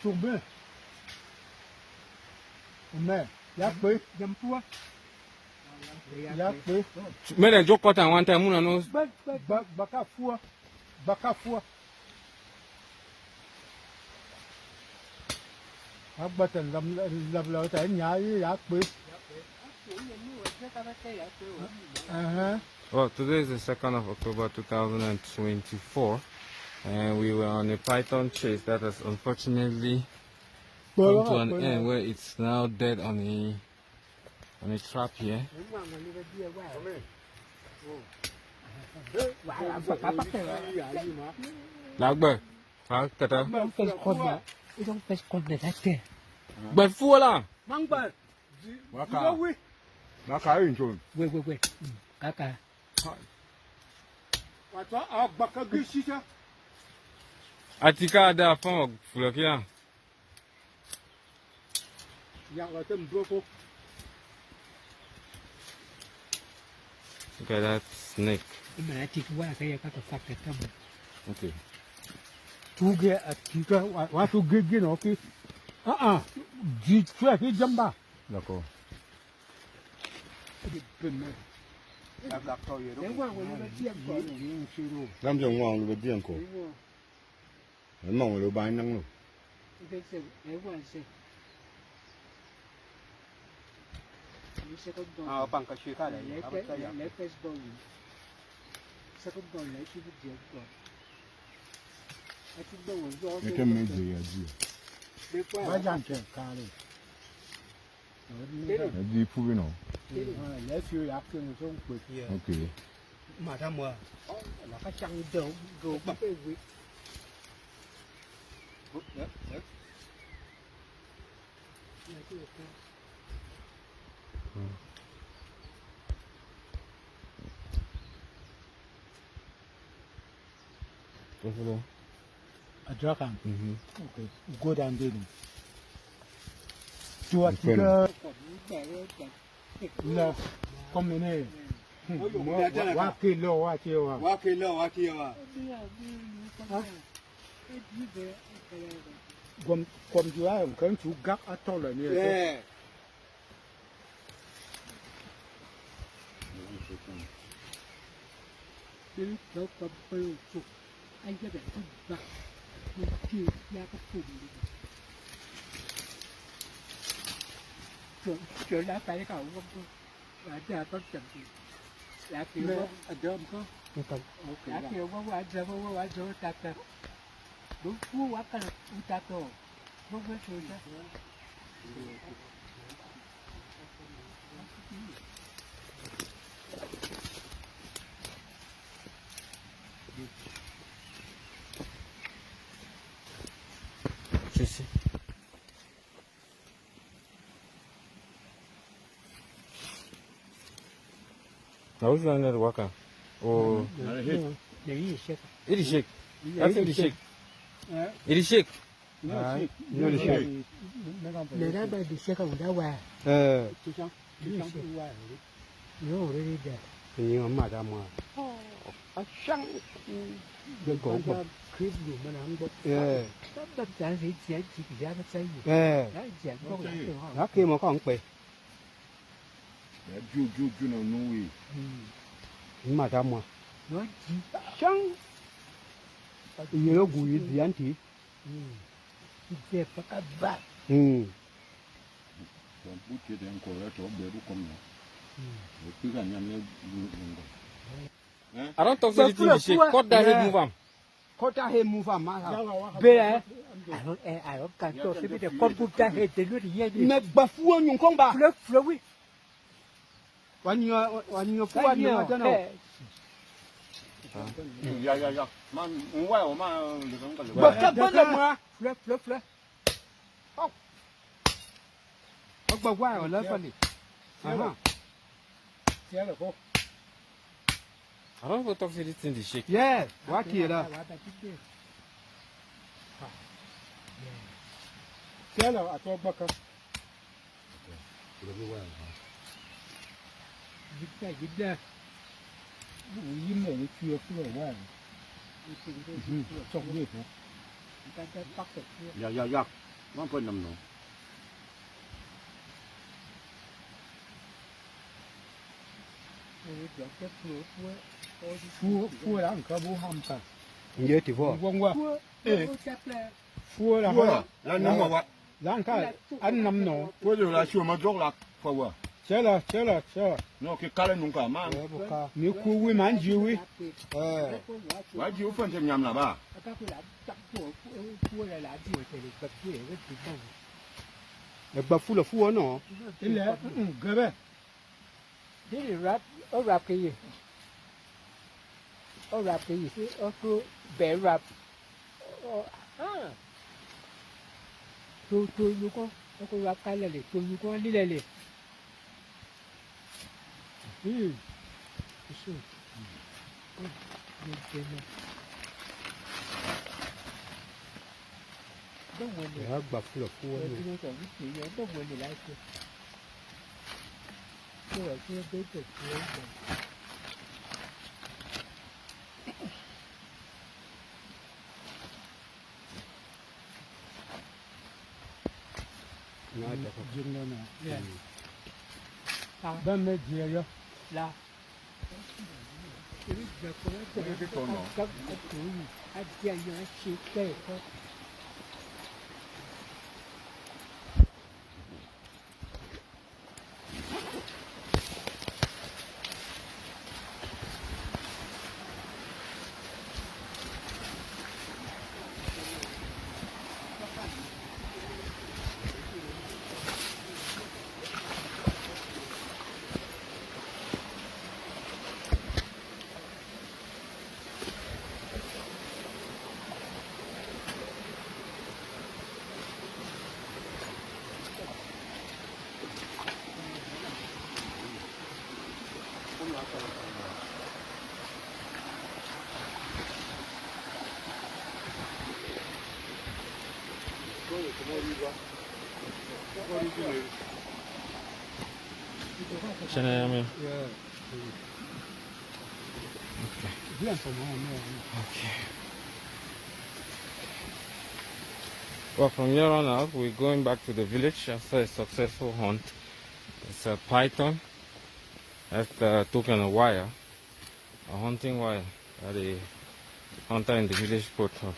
做咩？咩？一杯飲多。没人做高档玩台木那侬。巴卡夫。啊，不等lâm tại nhà với giá quý. Well, today is the 2nd of October 2024, and we were on a python chase that has unfortunately come to an end where it's now dead on a trap here. Lagbe, kata. But full lah. Waka. Waka inchon. Wait. Kaka. Wata baka gisita. Atika ada apa full kia? Yang ada broko. Look at that snake. Okay. Tuge atika watu gigi no ki. Jitwa ki jamba. D'accord. Làm cho ngon luôn điên cổ. Nó mong là bán năng luôn. Bằng cái chuyện khác này. Nó cái mấy gì à gì? Vai dàn chuyện cả đi. Đi phu bên nào? Lấy phiêu áp phiêu nó không quỳ. Ok. Mà ra mùa là cái chăn dầu gồ bắp cái vị. Adrakan. Okay. Go down there. Chua tiga. Là không nên này. Wa kilo wa chiwa. Wa kilo wa chiwa. Gom chua không cần chú gác ở đâu là như thế. Nếu nó có bêu chụp anh sẽ để không vặt một chiều ra cái phùng chuyện đã tay cậu không đã ra có chậm gì đã kiểu có đơm có đã kiểu có quả giờ ta ta đúng cú quá cái ta tổ không có chuyện đó. Now who's doing that waka? Oh, it is shake. That's it is shake. It is shake. Để đó đây thì sẽ không đá qua. Nhớ rồi đi đẹp. Nhưng mà ra mà. Sáng Cái cổ mà khiếp dù mà nó không có. Tất cả thì chỉ ra nó xây gì. Đó chẳng có cái gì. Đó kia mà có ông bì. Chú nó nuôi. Nhưng mà ra mà. Nó chỉ Sáng. Ý nó gùi gì anh chị? đẹp và các bạn. Còn bút kia thì anh cổ ra chỗ bể bút con này. Cứ cả nhà nó I don't talk to the TV shake. Cut that head move am. Có cha hề mù phạm mà sao? Bây giờ ai cũng cần cho thế bây giờ con bút ra hết thì nó thì gì? Mẹ bà phu nhung không bà? Fleur oui. Hoàn nhiều phu anh nhiều cho nào? dạ. Mà ngoài ở mà được không cần được. Bật cái bật lên mà. Fleur. Không. Ông bà qua ở lớp phân đi. Thế là cô. I don't go talk to this in the shake. Yeah, quá kia đó. Thế là tôi bác cơ. Dịch ra. Im này chưa có rồi qua. Trong gì thế? Dạ. Nó quên nằm nổ. Fua là một cái bố hầm cả. Nhớ thì vô. Vâng qua. Ê, fua là Fua hoa. là nằm mà vậy. Lan cái ăn nằm nổ. Fua rồi là chua mà dốc là phao vậy. Chết là. Nó cái cá lên nung cả mà. Nếu khu quy mãn dịu ấy. Vậy chịu phân thêm nhầm là ba. Để bà phu là phu nó. Thế là, cái bé. Thế thì rap cái gì? Rap cái gì chứ? Cứ bẻ rap. Tôi như con rap cái là để tôi như con đi đây liền. Để bà phu là phu nó. Nói được không? Dừng lên nè. Bên mấy dìa vô. Là Cái con nó. các chủ anh chơi như anh chỉ kể thôi. Shannon, well, from here on out, we're going back to the village after a successful hunt. It's a python. That's the token of wire, a hunting wire that the hunter in the village put up.